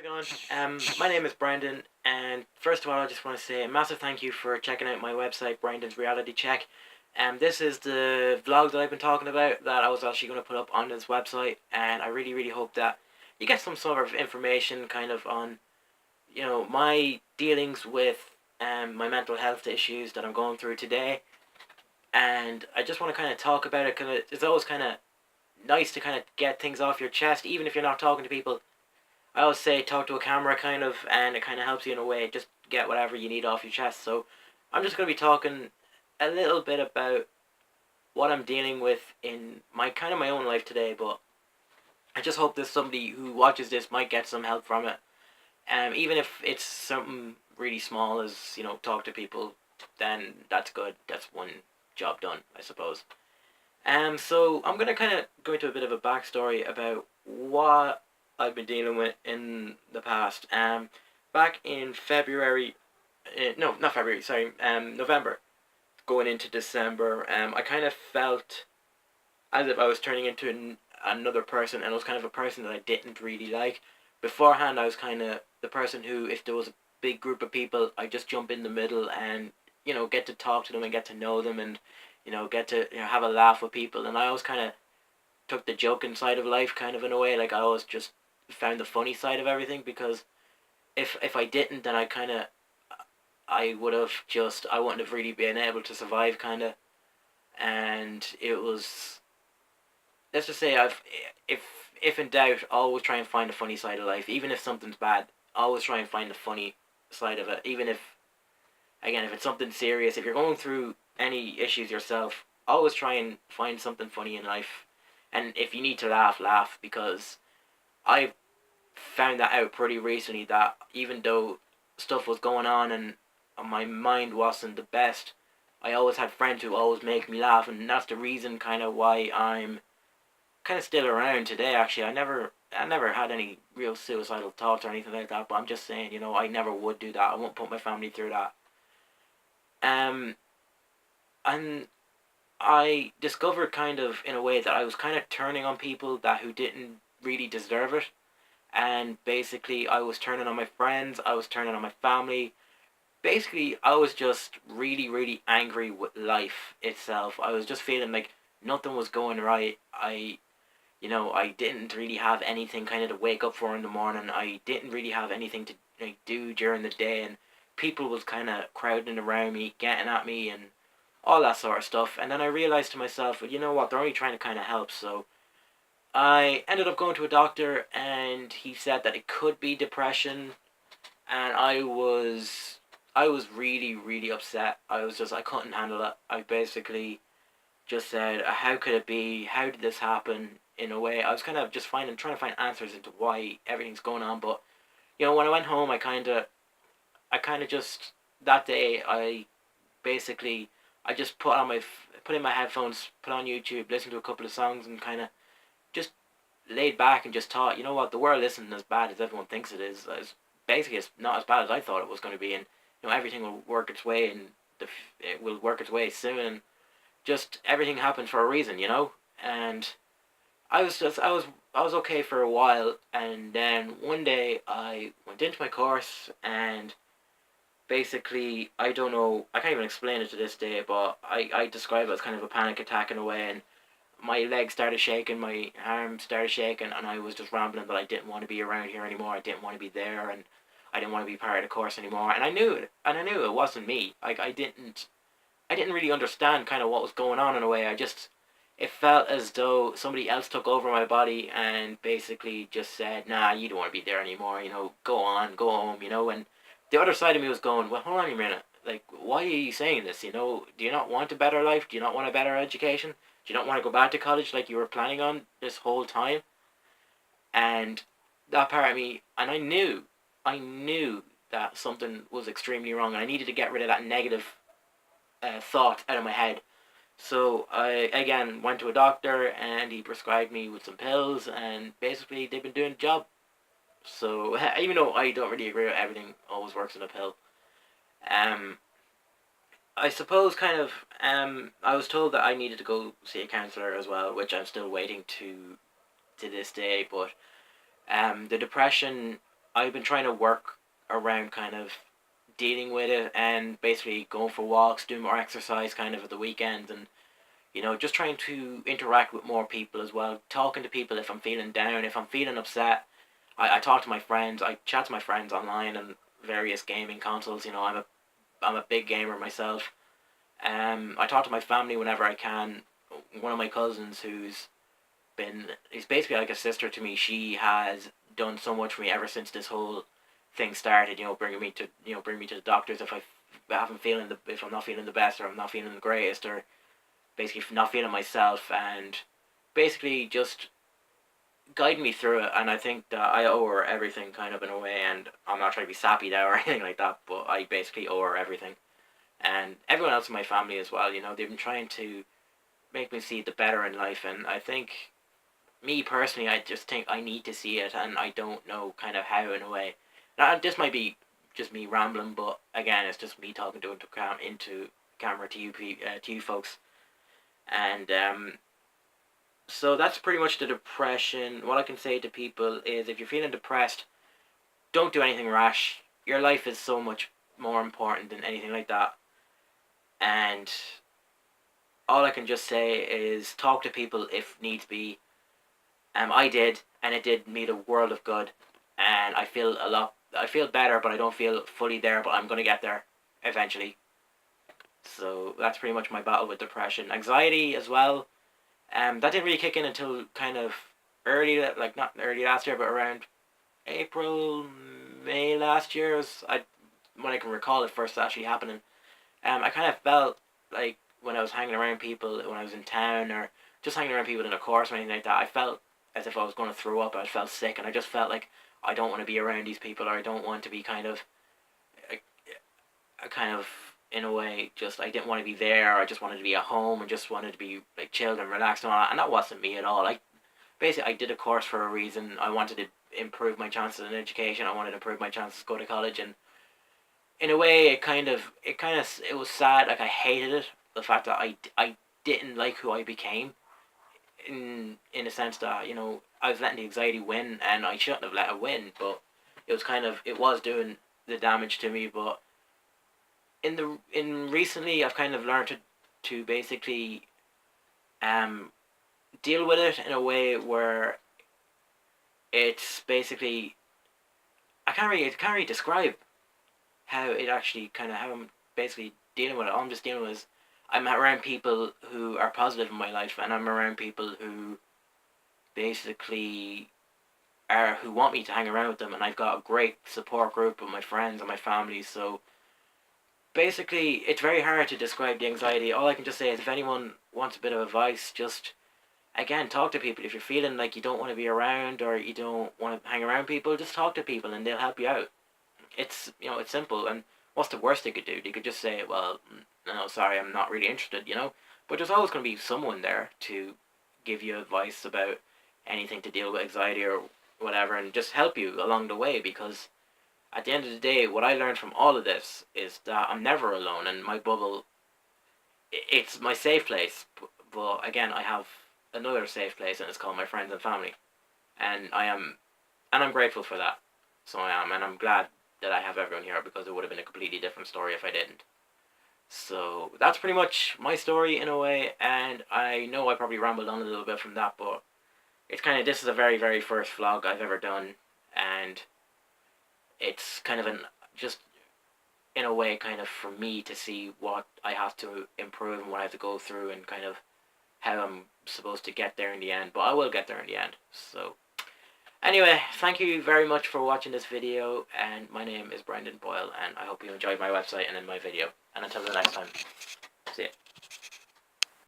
going? My name is Brandon, and first of all, I just want to say a massive thank you for checking out my website, Brandon's Reality Check. This is the vlog that I've been talking about that I was actually going to put up on this website, and I really, really hope that you get some sort of information kind of on, my dealings with my mental health issues that I'm going through today. And I just want to kind of talk about it because it's always kind of nice to kind of get things off your chest, even if you're not talking to people. I always say talk to a camera, kind of, and it kind of helps you in a way. Just get whatever you need off your chest. So I'm just going to be talking a little bit about what I'm dealing with in my own life today. But I just hope that somebody who watches this might get some help from it. Even if it's something really small as talk to people, then that's good. That's one job done, I suppose. So I'm gonna kind of go into a bit of a backstory about what I've been dealing with in the past. Back in February, no, not February, sorry, November, going into December, I kind of felt as if I was turning into another person, and I was kind of a person that I didn't really like. Beforehand, I was kind of the person who, if there was a big group of people, I just jump in the middle and get to talk to them and get to know them and get to have a laugh with people. And I always kind of took the joking side of life kind of in a way. Like I always just found the funny side of everything, because if I didn't, then I would have just I wouldn't have really been able to survive kind of. And it was, let's just say, if if in doubt, always try and find the funny side of life. Even if something's bad, always try and find the funny side of it. Even if, again, if it's something serious, if you're going through any issues yourself, always try and find something funny in life. And if you need to laugh, laugh, because I found that out pretty recently, that even though stuff was going on and my mind wasn't the best, I always had friends who always make me laugh, and that's the reason kind of why I'm kind of still around today. Actually, I never had any real suicidal thoughts or anything like that, but I'm just saying, I never would do that. I won't put my family through that. Um, and I discovered kind of in a way that I was kind of turning on people that who didn't really deserve it. And basically I was turning on my friends, I was turning on my family. Basically I was just really, really angry with life itself. I was just feeling like nothing was going right. I didn't really have anything kind of to wake up for in the morning. I didn't really have anything to do during the day, and people was kind of crowding around me, getting at me, and all that sort of stuff. And then I realized to myself, well, you know what? They're only trying to kind of help. So I ended up going to a doctor, and he said that it could be depression. And I was really, really upset. I couldn't handle it. I basically just said, how could it be? How did this happen? In a way, I was kind of just trying to find answers into why everything's going on. But when I went home, I kind of just that day, basically I just put in my headphones, put on YouTube, listened to a couple of songs, and kind of just laid back and just thought, you know what, the world isn't as bad as everyone thinks it is. Basically, it's not as bad as I thought it was going to be, and everything will work its way, and it will work its way soon. And just everything happened for a reason, And I was okay for a while, and then one day I went into my course, and basically, I don't know, I can't even explain it to this day, but I describe it as kind of a panic attack in a way. And my legs started shaking, my arms started shaking, and I was just rambling that I didn't want to be around here anymore. I didn't want to be there, and I didn't want to be part of the course anymore. And I knew it, and I knew it wasn't me. Like I didn't really understand kind of what was going on in a way. It felt as though somebody else took over my body and basically just said, "Nah, you don't want to be there anymore. Go on, go home." And the other side of me was going, "Well, hold on a minute. Like, why are you saying this? Do you not want a better life? Do you not want a better education? Do you not want to go back to college like you were planning on this whole time?" And that part of me, and I knew that something was extremely wrong, and I needed to get rid of that negative thought out of my head. So I again went to a doctor, and he prescribed me with some pills, and basically they've been doing the job. So even though I don't really agree with everything always works in a pill, um, I suppose kind of I was told that I needed to go see a counselor as well, which I'm still waiting to this day. But the depression, I've been trying to work around kind of dealing with it, and basically going for walks, doing more exercise kind of at the weekends, and just trying to interact with more people as well, talking to people if I'm feeling down, if I'm feeling upset. I talk to my friends, I chat to my friends online and various gaming consoles. I'm a big gamer myself. I talk to my family whenever I can. One of my cousins, is basically like a sister to me. She has done so much for me ever since this whole thing started. Bring me to the doctors if if I'm not feeling the best, or I'm not feeling the greatest, or basically not feeling myself, and basically just guiding me through it. And I think that I owe her everything, kind of, in a way. And I'm not trying to be sappy now or anything like that, but I basically owe her everything. And everyone else in my family as well. They've been trying to make me see the better in life, and I think, me personally, I just think I need to see it, and I don't know kind of how, in a way. Now, this might be just me rambling, but again, it's just me talking into camera to to you folks. And so that's pretty much the depression. What I can say to people is, if you're feeling depressed, don't do anything rash. Your life is so much more important than anything like that. And all I can just say is, talk to people if needs be. I did, and it did me the world of good. And I feel better, but I don't feel fully there. But I'm gonna get there eventually. So that's pretty much my battle with depression. Anxiety as well. That didn't really kick in until kind of early, like not early last year, but around April, May last year. When I can recall it first actually happening. I kind of felt like, when I was hanging around people, when I was in town, or just hanging around people in a course or anything like that, I felt as if I was going to throw up. I felt sick, and I just felt like I don't want to be around these people, or I don't want to be kind of, kind of, in a way, just, I didn't want to be there. I just wanted to be at home and just wanted to be like chilled and relaxed and all that. And that wasn't me at all. Basically, I did a course for a reason. I wanted to improve my chances in education. I wanted to improve my chances to go to college, and in a way, it was sad. Like, I hated it. The fact that I didn't like who I became, in a sense that, I was letting the anxiety win, and I shouldn't have let it win. But it was doing the damage to me. But in recently, I've kind of learned to basically um deal with it in a way where it's basically, I can't really describe how it actually kind of, how I'm basically dealing with it. All I'm just dealing with is, I'm around people who are positive in my life, and I'm around people who basically who want me to hang around with them, and I've got a great support group of my friends and my family. So basically, it's very hard to describe the anxiety. All I can just say is, if anyone wants a bit of advice, just, again, talk to people. If you're feeling like you don't want to be around, or you don't want to hang around people, just talk to people, and they'll help you out. It's simple. And what's the worst they could do? They could just say, well, no, sorry, I'm not really interested. But there's always going to be someone there to give you advice about anything to deal with anxiety or whatever, and just help you along the way. Because at the end of the day, what I learned from all of this is that I'm never alone, and my bubble, it's my safe place. But again, I have another safe place, and it's called my friends and family. And I'm grateful for that. So I am, and I'm glad that I have everyone here, because it would have been a completely different story if I didn't. So that's pretty much my story, in a way. And I know I probably rambled on a little bit from that, but this is a very, very first vlog I've ever done, and it's kind of just, in a way, kind of for me to see what I have to improve and what I have to go through, and kind of how I'm supposed to get there in the end. But I will get there in the end. So anyway, thank you very much for watching this video, and my name is Brendan Boyle, and I hope you enjoyed my website and in my video. And until the next time, see ya.